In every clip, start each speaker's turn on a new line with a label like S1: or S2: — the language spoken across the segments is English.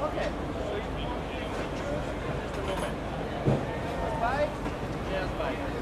S1: Okay. So you want to choose just a moment. Bye. Yes, bye.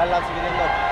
S2: Dalam segini loh.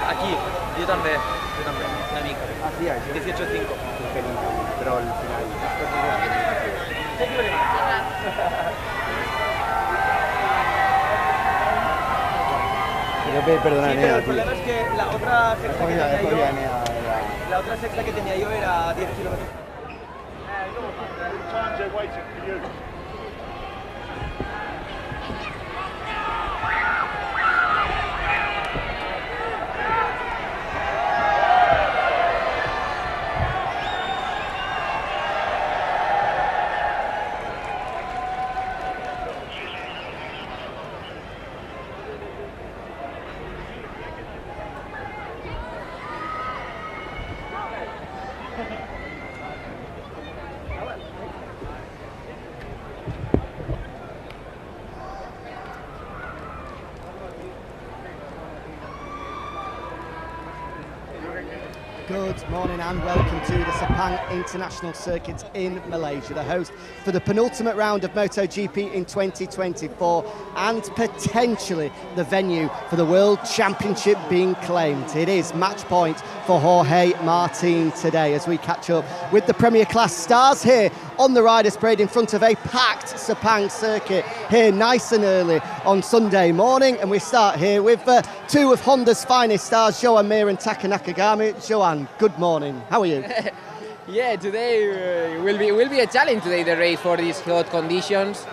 S3: aquí, yo també, una mica.
S2: Ah, sí, això.
S3: 18-5.
S2: Però al final... Quiero pedir perdón a
S3: Sí,
S2: Nea,
S3: pero el
S2: tío.
S3: problema es que la otra sexta que tenía yo, la otra sexta que tenía yo era 10 kilómetros.
S1: Times they're waiting for you.
S4: Good morning and welcome to the Sepang International Circuit in Malaysia, the host for the penultimate round of MotoGP in 2024 and potentially the venue for the World Championship being claimed. It is match point for Jorge Martin today as we catch up with the Premier Class stars here on the Riders Parade in front of a packed Sepang circuit here nice and early on Sunday morning, and we start here with two of Honda's finest stars, Joan Mir and Taka Nakagami. Joan, good morning. How are you?
S5: Yeah, today will be a challenge today, the race for these hot conditions.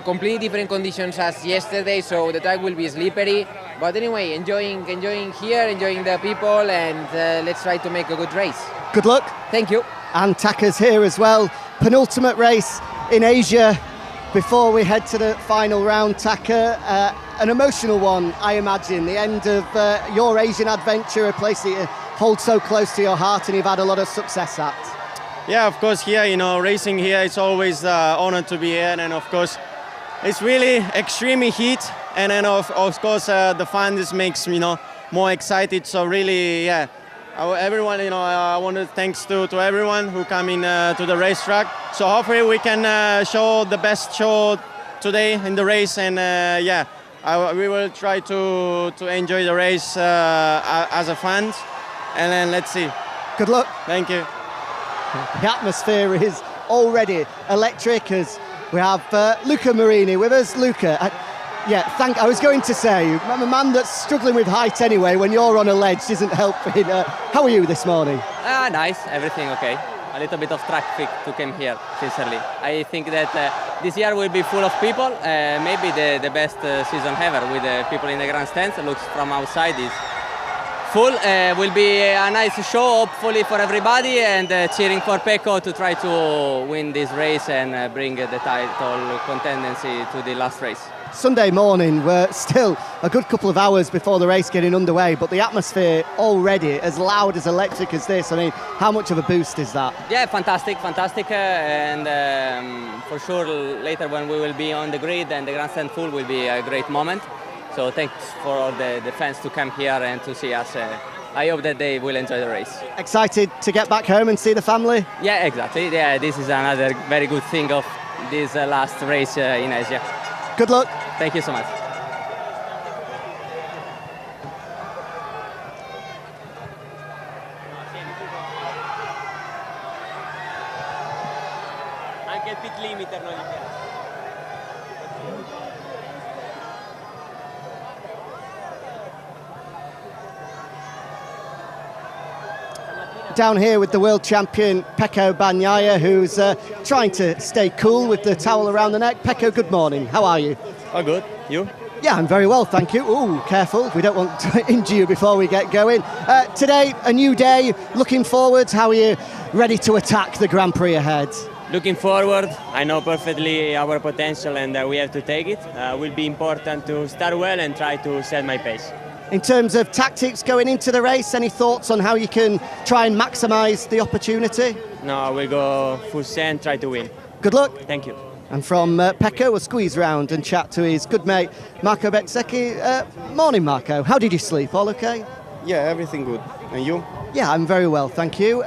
S5: Completely different conditions as yesterday, so the track will be slippery. But anyway, enjoying here, enjoying the people, and let's try to make a good race.
S4: Good luck.
S5: Thank you.
S4: And Taka's here as well. Penultimate race in Asia before we head to the final round. Taka, an emotional one, I imagine. The end of your Asian adventure, a place that you hold so close to your heart and you've had a lot of success at.
S6: Yeah, of course, here, racing here, it's always honored to be here, and of course, it's really extremely heat, and then of course the fun just makes me more excited. So really, yeah, everyone, I want to thanks to everyone who come in to the racetrack. So hopefully we can show the best show today in the race, and yeah, we will try to enjoy the race as a fans, and then let's see.
S4: Good luck.
S6: Thank you.
S4: The atmosphere is already electric as we have Luca Marini with us. Luca, I was going to say, I'm a man that's struggling with height anyway. When you're on a ledge, isn't helping. How are you this morning?
S7: Nice, everything okay. A little bit of traffic to come here, sincerely. I think that this year will be full of people. Maybe the best season ever with people in the grandstands. It looks from outside is full. Will be a nice show, hopefully, for everybody, and cheering for Pecco to try to win this race and bring the title contendency to the last race.
S4: Sunday morning, we're still a good couple of hours before the race getting underway, but the atmosphere already as loud, as electric as this. I mean, how much of a boost is that?
S7: Yeah, fantastic, and for sure later when we will be on the grid and the grandstand full will be a great moment. So thanks for all the fans to come here and to see us. I hope that they will enjoy the race.
S4: Excited to get back home and see the family?
S7: Yeah, exactly. Yeah, this is another very good thing of this last race in Asia.
S4: Good luck.
S7: Thank you so much.
S3: Anche il pit limiter non gli piace.
S4: Down here with the world champion Pecco Bagnaia, who's trying to stay cool with the towel around the neck. Pecco, good morning. How are you?
S6: Oh, good. You?
S4: Yeah, I'm very well, thank you. Ooh, careful. We don't want to injure you before we get going. Today, a new day. Looking forward. How are you ready to attack the Grand Prix ahead?
S8: Looking forward, I know perfectly our potential and we have to take it. Will be important to start well and try to set my pace.
S4: In terms of tactics going into the race, any thoughts on how you can try and maximise the opportunity?
S8: No, I will go full send, try to win.
S4: Good luck.
S8: Thank you.
S4: And from Pecco, we'll squeeze round and chat to his good mate Marco Bezzecchi. Morning, Marco. How did you sleep? All okay?
S6: Yeah, everything good. And you?
S4: Yeah, I'm very well, thank you.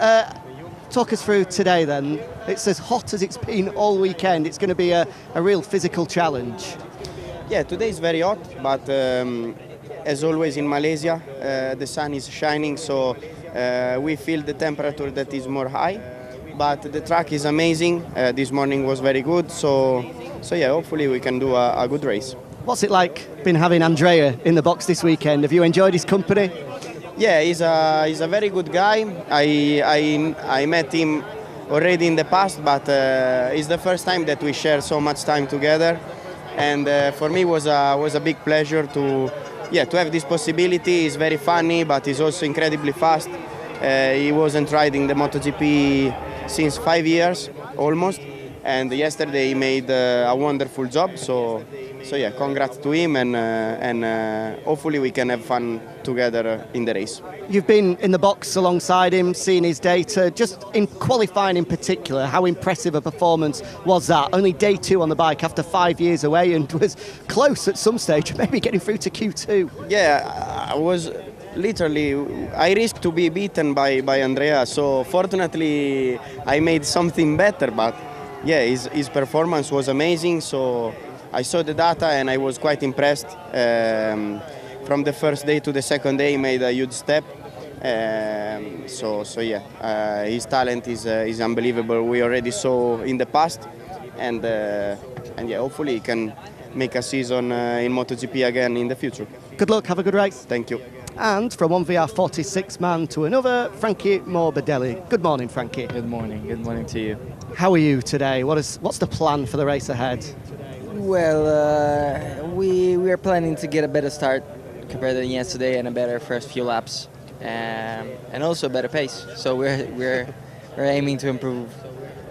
S4: Talk us through today then. It's as hot as it's been all weekend. It's going to be a real physical challenge.
S6: Yeah, today is very hot, but
S2: as always in Malaysia, the sun is shining, so we feel the temperature that is more high. But the track is amazing. This morning was very good, so yeah, hopefully we can do a good race.
S4: What's it like been having Andrea in the box this weekend? Have you enjoyed his company?
S2: Yeah, he's a very good guy. I met him already in the past, but it's the first time that we share so much time together, and for me was a big pleasure to have this possibility. He's very funny, but he's also incredibly fast. He wasn't riding the MotoGP since 5 years almost, and yesterday he made a wonderful job. So yeah, congrats to him, and hopefully we can have fun together in the race.
S4: You've been in the box alongside him, seeing his data. Just in qualifying in particular, how impressive a performance was that? Only day 2 on the bike after 5 years away, and was close at some stage, maybe getting through to Q2.
S2: Yeah, I was literally, I risked to be beaten by Andrea, so fortunately I made something better, but yeah, his performance was amazing. So I saw the data and I was quite impressed. From the first day to the second day, he made a huge step. So yeah, his talent is unbelievable. We already saw in the past, and yeah, hopefully he can make a season in MotoGP again in the future.
S4: Good luck, have a good race.
S2: Thank you.
S4: And from one VR46 man to another, Frankie Morbidelli. Good morning, Frankie.
S9: Good morning to you.
S4: How are you today? What's the plan for the race ahead?
S9: Well, we are planning to get a better start compared to yesterday, and a better first few laps, and also a better pace. So we're aiming to improve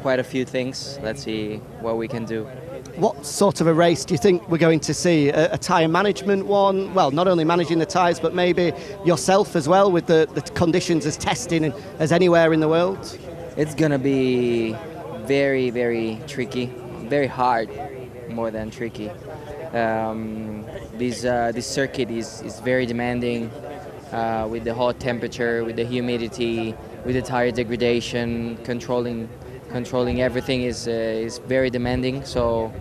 S9: quite a few things. Let's see what we can do.
S4: What sort of a race do you think we're going to see? A tyre management one? Well, not only managing the tyres, but maybe yourself as well, with the conditions as testing as anywhere in the world?
S9: It's going to be very, very tricky, very hard, more than tricky. This circuit is very demanding, with the hot temperature, with the humidity, with the tire degradation. Controlling everything is very demanding. So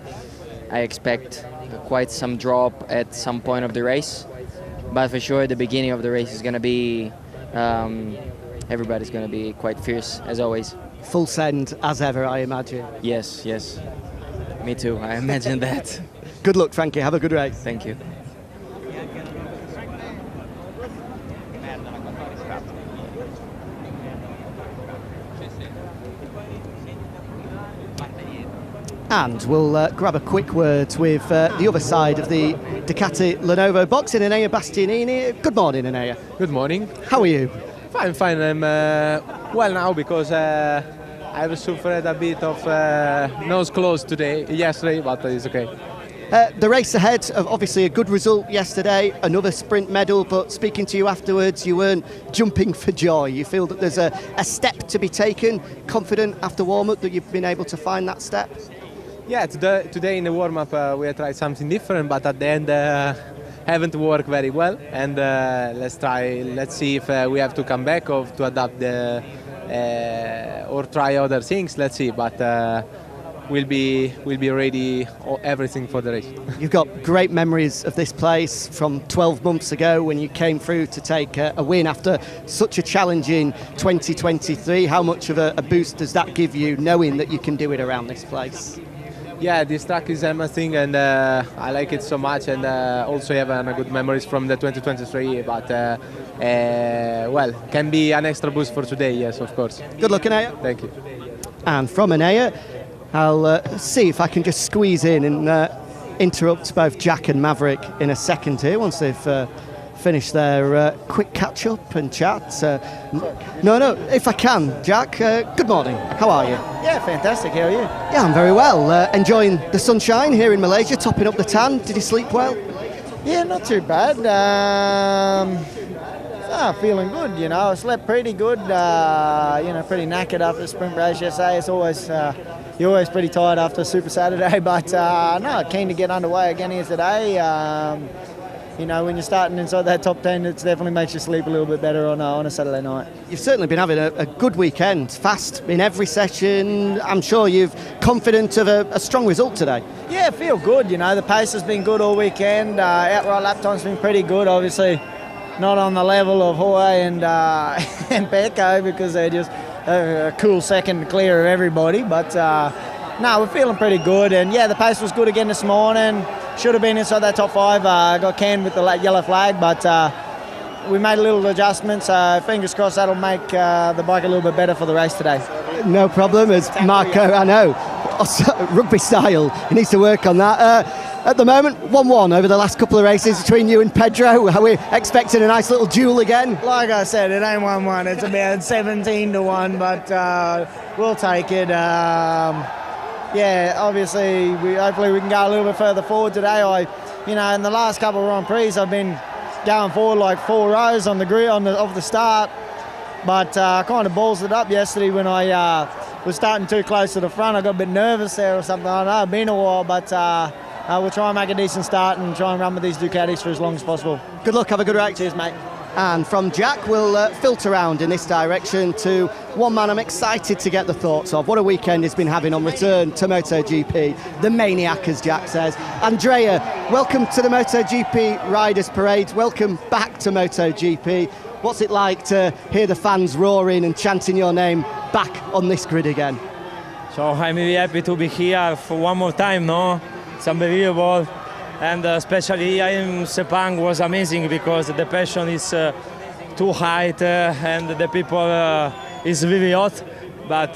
S9: I expect quite some drop at some point of the race, but for sure the beginning of the race is going to be, everybody's going to be quite fierce as always.
S4: Full send as ever, I imagine.
S9: Yes, me too, I imagine that.
S4: Good luck, Frankie, have a good race.
S9: Thank you.
S4: And we'll grab a quick word with the other side of the Ducati Lenovo box, in Enea Bastianini. Good morning, Enea.
S10: Good morning.
S4: How are you?
S10: Fine. I'm well now because I've suffered a bit of nose close yesterday, but it's okay.
S4: The race ahead, obviously a good result yesterday, another sprint medal, but speaking to you afterwards, you weren't jumping for joy. You feel that there's a step to be taken, confident after warm-up that you've been able to find that step?
S10: Yeah, today in the warm-up we tried something different, but at the end haven't worked very well. And let's see if we have to come back or to adapt or try other things. Let's see, but we'll be ready everything for the race. You've
S4: got great memories of this place from 12 months ago when you came through to take a win after such a challenging 2023. How much of a boost does that give you, knowing that you can do it around this place?
S10: Yeah, this track is amazing, and I like it so much, and also have good memories from the 2023, but well, can be an extra boost for today, yes, of course.
S4: Good luck, Enea.
S10: Thank you.
S4: And from Enea, I'll see if I can just squeeze in and interrupt both Jack and Maverick in a second here, once they've finished their quick catch-up and chat. No, if I can, Jack, good morning. How are you?
S11: Yeah, fantastic. How are you?
S4: Yeah, I'm very well. Enjoying the sunshine here in Malaysia, topping up the tan. Did you sleep well?
S11: Yeah, not too bad. Feeling good, you know. I slept pretty good, pretty knackered after the sprint race yesterday. It's always, you're always pretty tired after Super Saturday, but no, keen to get underway again here today. you know, when you're starting inside that top 10, it definitely makes you sleep a little bit better on a Saturday night.
S4: You've certainly been having a good weekend, fast in every session. I'm sure you're confident of a strong result today.
S11: Yeah, feel good, you know, the pace has been good all weekend. Outright lap time's been pretty good, obviously not on the level of Jorge and Pecco, because they're just a cool second clear of everybody, but no, we're feeling pretty good. And yeah, the pace was good again this morning. Should have been inside that top 5. Got canned with the yellow flag, but we made a little adjustment, so fingers crossed that'll make the bike a little bit better for the race today.
S4: No problem, as Marco, I know, rugby style, he needs to work on that. At the moment, 1-1 over the last couple of races between you and Pedro. Are we expecting a nice little duel again?
S11: Like I said, it ain't 1-1, it's about 17-1, but we'll take it. Yeah, obviously, hopefully we can go a little bit further forward today. You know, in the last couple of Grand Prix, I've been going forward like 4 rows on the grid off the start, but kind of balls it up yesterday when I was starting too close to the front. I got a bit nervous there or something. I don't know, it's been a while, but we'll try and make a decent start and try and run with these Ducatis for as long as possible.
S4: Good luck, have a good race.
S11: Cheers, mate.
S4: And from Jack, we'll filter around in this direction to one man I'm excited to get the thoughts of. What a weekend he's been having on return to MotoGP. The maniac, as Jack says. Andrea, welcome to the MotoGP Riders Parade. Welcome back to MotoGP. What's it like to hear the fans roaring and chanting your name back on this grid again?
S12: So I'm really happy to be here for one more time, no? It's unbelievable. And especially here in Sepang was amazing because the passion is too high and the people is really hot. But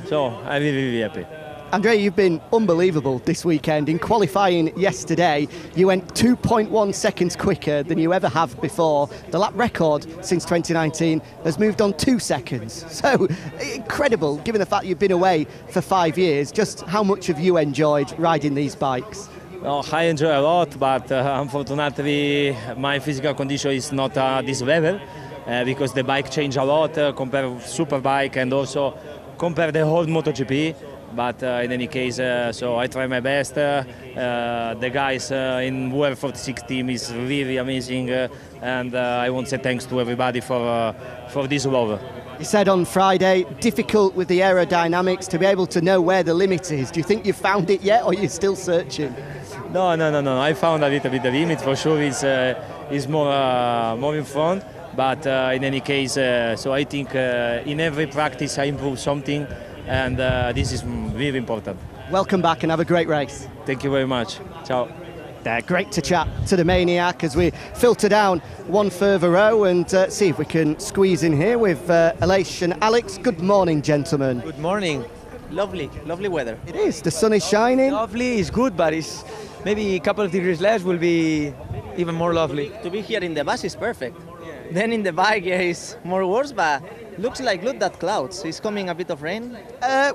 S12: so I'm really happy.
S4: Andrea, you've been unbelievable this weekend. In qualifying yesterday, you went 2.1 seconds quicker than you ever have before. The lap record since 2019 has moved on 2 seconds. So incredible, given the fact you've been away for 5 years. Just how much have you enjoyed riding these bikes?
S12: Oh, I enjoy a lot, but unfortunately my physical condition is not at this level because the bike changed a lot compared to Superbike and also compared the whole MotoGP. But in any case, so I try my best. The guys in WR46 team is really amazing, and I want to say thanks to everybody for this love.
S4: You said on Friday, difficult with the aerodynamics to be able to know where the limit is. Do you think you've found it yet, or are you still searching?
S12: No. I found a little bit the limit for sure. Is more in front, but in any case, so I think in every practice I improve something, and this is really important.
S4: Welcome back and have a great race.
S12: Thank you very much. Ciao.
S4: Great to chat to the maniac as we filter down one further row and see if we can squeeze in here with Aleix and Alex. Good morning, gentlemen.
S3: Good morning. Lovely weather.
S4: It is. The sun is shining.
S3: Lovely, it's good, but it's maybe a couple of degrees less will be even more lovely.
S13: To be here in the bus is perfect. Then in the bike, yeah, it's more worse, but look that clouds. It's coming a bit of rain.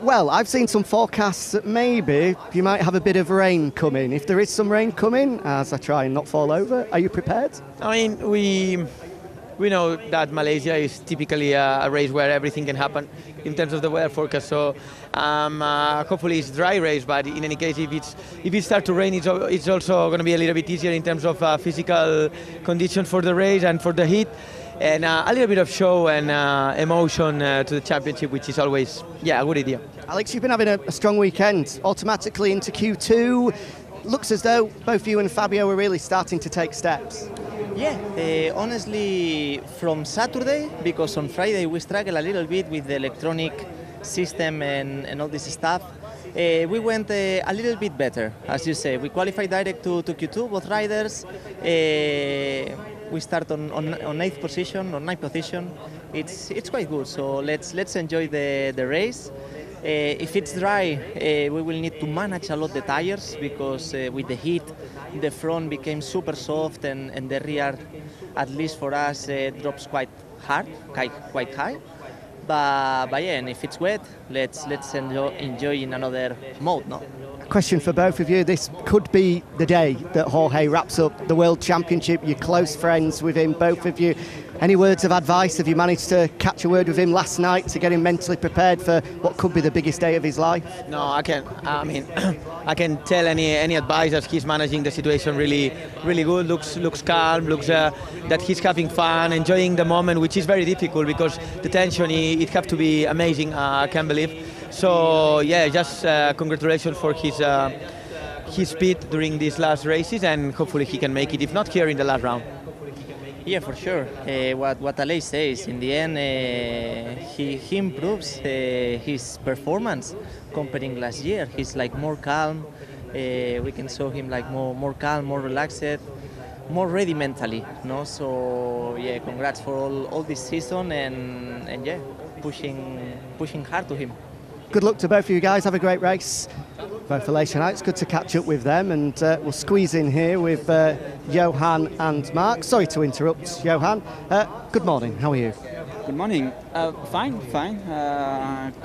S4: Well, I've seen some forecasts that maybe you might have a bit of rain coming. If there is some rain coming, as I try and not fall over, are you prepared?
S3: I mean, we know that Malaysia is typically a race where everything can happen in terms of the weather forecast. So hopefully it's a dry race, but in any case, if it starts to rain, it's also going to be a little bit easier in terms of physical conditions for the race and for the heat. And a little bit of show and emotion to the championship, which is always, a good idea.
S4: Alex, you've been having a strong weekend, automatically into Q2. Looks as though both you and Fabio were really starting to take steps.
S13: Yeah, honestly, from Saturday, because on Friday we struggled a little bit with the electronic system and all this stuff, we went a little bit better, as you say. We qualified direct to Q2, both riders. We start on 9th position. It's quite good. So let's enjoy the race. If it's dry, we will need to manage a lot the tires because with the heat, the front became super soft and the rear, at least for us, drops quite hard, quite high. But yeah, and if it's wet, let's enjoy in another mode, no?
S4: Question for both of you. This could be the day that Jorge wraps up the World Championship. You're close friends with him, both of you. Any words of advice? Have you managed to catch a word with him last night to get him mentally prepared for what could be the biggest day of his life?
S3: No, I can't. I mean, I can tell any advice that he's managing the situation really good. Looks calm. Looks that he's having fun, enjoying the moment, which is very difficult because the tension it have to be amazing. I can't believe. So yeah, just congratulations for his speed during these last races, and hopefully he can make it. If not here in the last round.
S13: Yeah, for sure. What Aleix says, in the end, he improves his performance comparing last year. He's like more calm. We can show him like more calm, more relaxed, more ready mentally. No, so yeah, congrats for all this season and yeah, pushing hard to him.
S4: Good luck to both of you guys. Have a great race. Both Aleix and I. It's good to catch up with them, and we'll squeeze in here with Johan and Mark. Sorry to interrupt, Johan. Good morning. How are you?
S14: Good morning. Fine.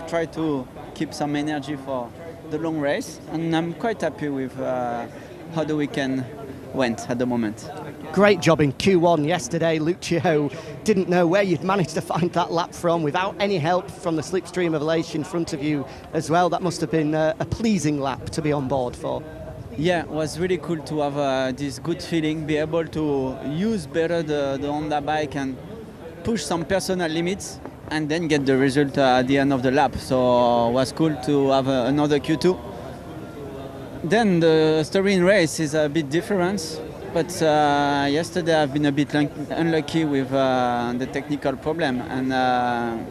S14: Try to keep some energy for the long race, and I'm quite happy with how the weekend went at the moment.
S4: Great job in Q1 yesterday. Lucio didn't know where you'd managed to find that lap from without any help from the slipstream of Aleix in front of you as well. That must have been a pleasing lap to be on board for.
S14: Yeah, it was really cool to have this good feeling, be able to use better the Honda bike and push some personal limits and then get the result at the end of the lap. So it was cool to have another Q2. Then the story in race is a bit different. But yesterday I've been a bit unlucky with the technical problem, and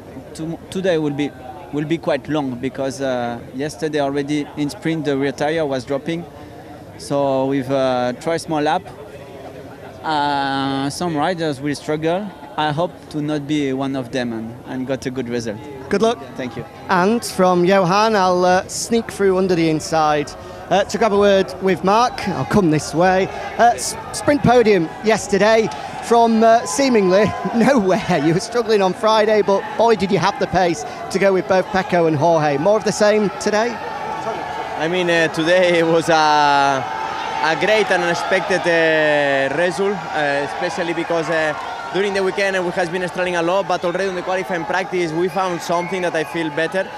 S14: today will be quite long because yesterday already in sprint the rear tire was dropping, so we've tried small lap. Some riders will struggle. I hope to not be one of them and got a good result.
S4: Good luck.
S14: Thank you.
S4: And from Johan, I'll sneak through under the inside. To grab a word with Mark, I'll come this way. Sprint podium yesterday from seemingly nowhere. You were struggling on Friday, but boy, did you have the pace to go with both Pecco and Jorge. More of the same today?
S6: I mean, today was a great and unexpected result, especially because during the weekend we has been struggling a lot, but already in the qualifying practice we found something that I feel better.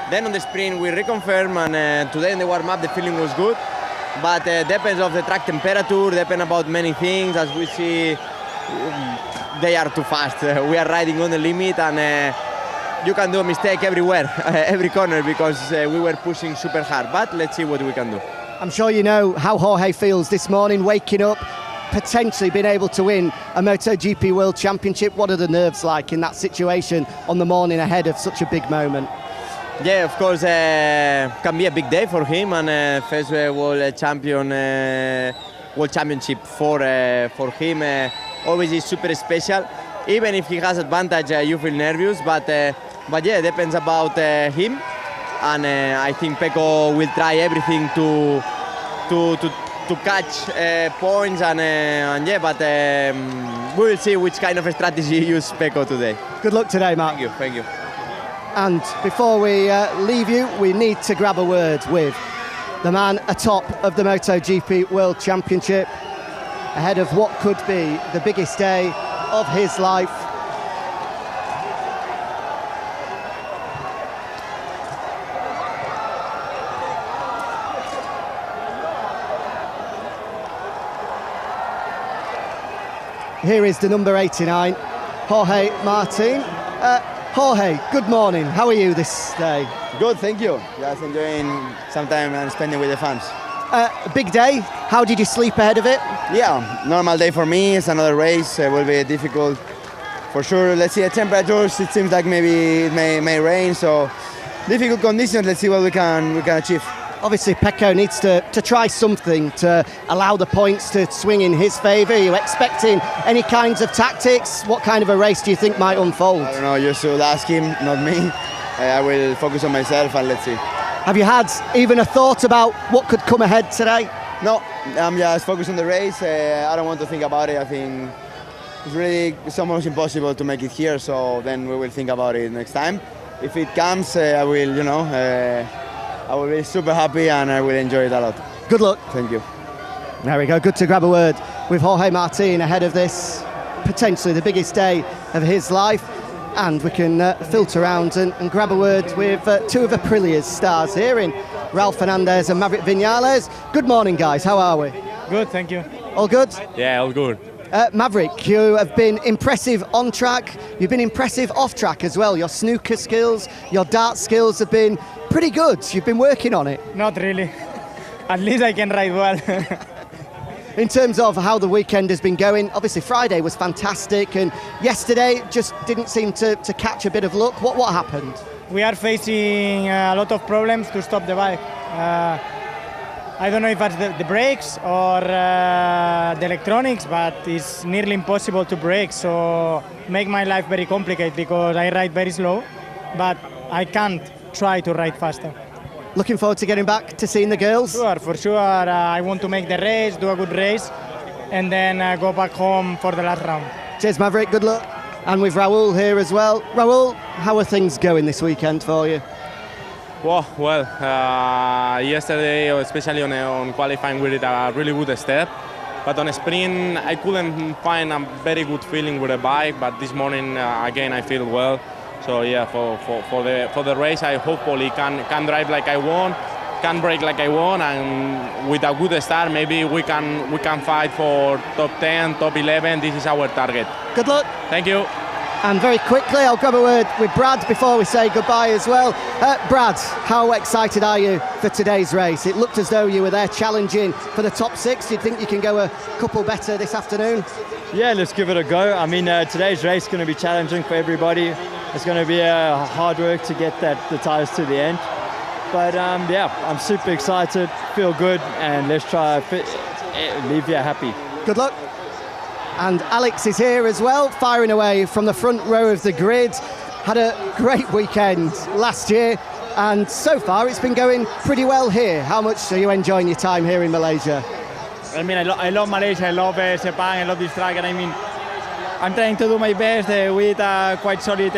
S6: Then on the sprint we reconfirm, and today in the warm-up the feeling was good, but depends of the track temperature, depend about many things. As we see, they are too fast. We are riding on the limit, and you can do a mistake everywhere, every corner, because we were pushing super hard. But let's see what we can do.
S4: I'm sure you know how Jorge feels this morning, waking up, potentially being able to win a MotoGP World Championship. What are the nerves like in that situation on the morning ahead of such a big moment?
S6: Yeah, of course, can be a big day for him, and first world championship for him always is super special. Even if he has advantage, you feel nervous, but yeah, depends about him, and I think Pecco will try everything to catch points, and yeah, but we will see which kind of a strategy use Pecco today.
S4: Good luck today, Mark.
S6: Thank you.
S4: And before we leave you, we need to grab a word with the man atop of the MotoGP World Championship, ahead of what could be the biggest day of his life. Here is the number 89, Jorge Martin. Jorge, good morning. How are you this day?
S2: Good, thank you. Just enjoying some time and spending with the fans.
S4: A big day. How did you sleep ahead of it?
S2: Yeah, normal day for me. It's another race. It will be difficult for sure. Let's see the temperatures. It seems like maybe it may rain. So difficult conditions. Let's see what we can achieve.
S4: Obviously, Pecco needs to try something to allow the points to swing in his favour. Are you expecting any kinds of tactics? What kind of a race do you think might unfold?
S2: I don't know, you should ask him, not me. I will focus on myself and let's see.
S4: Have you had even a thought about what could come ahead today?
S2: No, I'm just focused on the race. I don't want to think about it. I think it's almost impossible to make it here, so then we will think about it next time. If it comes, I will, I will be super happy and I will enjoy it a lot.
S4: Good luck.
S2: Thank you.
S4: There we go. Good to grab a word with Jorge Martin ahead of this potentially the biggest day of his life. And we can filter around and grab a word with two of Aprilia's stars here in Ralph Fernandez and Maverick Vinales. Good morning, guys. How are we?
S15: Good, thank you.
S4: All good?
S15: Yeah, all good.
S4: Maverick, you have been impressive on track. You've been impressive off track as well. Your snooker skills, your dart skills have been pretty good. You've been working on it.
S15: Not really. At least I can ride well.
S4: In terms of how the weekend has been going, obviously Friday was fantastic and yesterday just didn't seem to catch a bit of luck. What happened?
S15: We are facing a lot of problems to stop the bike. I don't know if it's the brakes or the electronics, but it's nearly impossible to brake, so make my life very complicated because I ride very slow, but I can't try to ride faster.
S4: Looking forward to getting back to seeing the girls?
S15: Sure, for sure. I want to make the race, do a good race, and then go back home for the last round.
S4: Cheers, Maverick. Good luck. And with Raul here as well. Raul, how are things going this weekend for you?
S16: Well, yesterday, especially on qualifying, we did a really good step. But on a sprint, I couldn't find a very good feeling with the bike. But this morning, again, I feel well. So yeah, for the race, I hopefully can drive like I want, can brake like I want, and with a good start, maybe we can fight for top 10, top 11. This is our target.
S4: Good luck.
S16: Thank you.
S4: And very quickly, I'll grab a word with Brad before we say goodbye as well. Brad, how excited are you for today's race? It looked as though you were there challenging for the top 6. Do you think you can go a couple better this afternoon?
S17: Yeah, let's give it a go. I mean, today's race is going to be challenging for everybody. It's going to be hard work to get the tyres to the end. But yeah, I'm super excited, feel good, and let's try leave here happy.
S4: Good luck. And Alex is here as well, firing away from the front row of the grid. Had a great weekend last year, and so far it's been going pretty well here. How much are you enjoying your time here in Malaysia?
S14: I mean, I love Malaysia, I love Sepang, I love this track, and I mean, I'm trying to do my best. We had a quite solid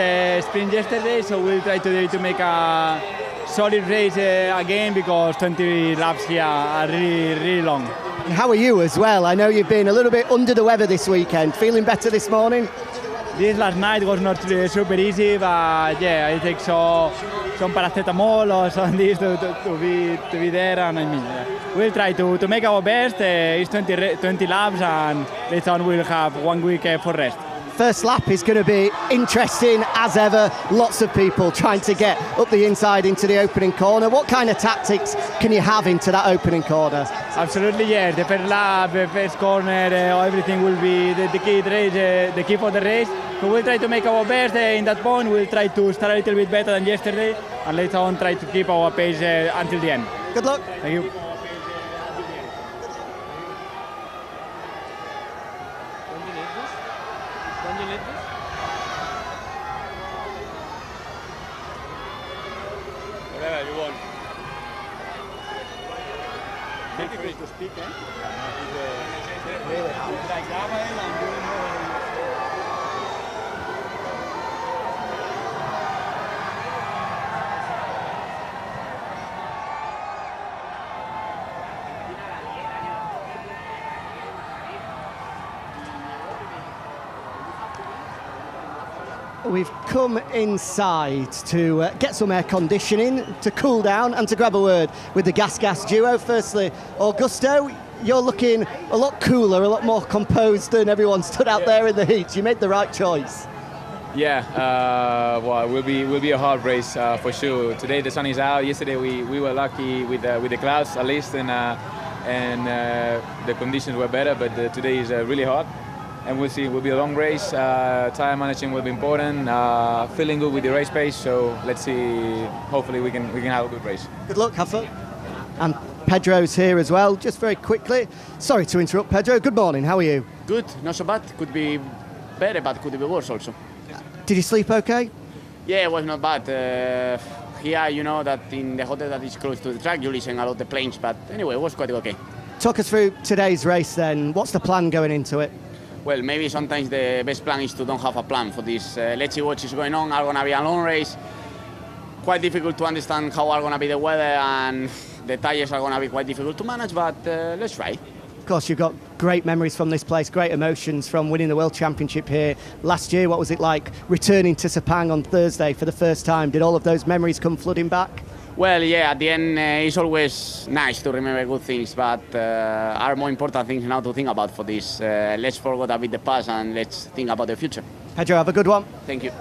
S14: sprint yesterday, so we'll try today to make a solid race again, because 20 laps here are really long.
S4: How are you as well? I know you've been a little bit under the weather this weekend. Feeling better this morning?
S14: This last night was not super easy, but yeah, I take some paracetamol or something to be there, and I mean, we'll try to make our best. It's 20 laps, and later on we'll have 1 week for rest.
S4: First lap is going to be interesting as ever. Lots of people trying to get up the inside into the opening corner. What kind of tactics can you have into that opening corner?
S14: Absolutely, yes. The first lap, the first corner, everything will be the key for the race. So we'll try to make our best in that point. We'll try to start a little bit better than yesterday, and later on try to keep our pace until the end.
S4: Good luck.
S14: Thank you.
S16: Whatever you want.
S14: Difficult to speak, eh?
S4: We've come inside to get some air conditioning, to cool down, and to grab a word with the Gas duo. Firstly, Augusto, you're looking a lot cooler, a lot more composed than everyone stood out there in the heat. You made the right choice.
S18: Yeah, well, it will be a hard race for sure. Today the sun is out. Yesterday we were lucky with the clouds at least, and the conditions were better. But today is really hot. And we'll see, it will be a long race. Tire managing will be important. Feeling good with the race pace, so let's see. Hopefully we can have a good race.
S4: Good luck, have fun. And Pedro's here as well. Just very quickly, sorry to interrupt, Pedro. Good morning, how are you?
S19: Good, not so bad. Could be better, but could be worse also.
S4: Did you sleep okay?
S19: Yeah, it was not bad. Here, you know that in the hotel that is close to the track, you listen a lot of the planes, but anyway, it was quite okay.
S4: Talk us through today's race then. What's the plan going into it?
S19: Well, maybe sometimes the best plan is to don't have a plan for this. Let's see what is going on. Are going to be a long race. Quite difficult to understand how are going to be the weather, and the tires are going to be quite difficult to manage, but let's try.
S4: Of course, you've got great memories from this place, great emotions from winning the World Championship here last year. What was it like returning to Sepang on Thursday for the first time? Did all of those memories come flooding back?
S19: Well, yeah, at the end, it's always nice to remember good things, but are more important things now to think about for this. Let's forget a bit the past and let's think about the future.
S4: Pedro, have a good one.
S19: Thank you.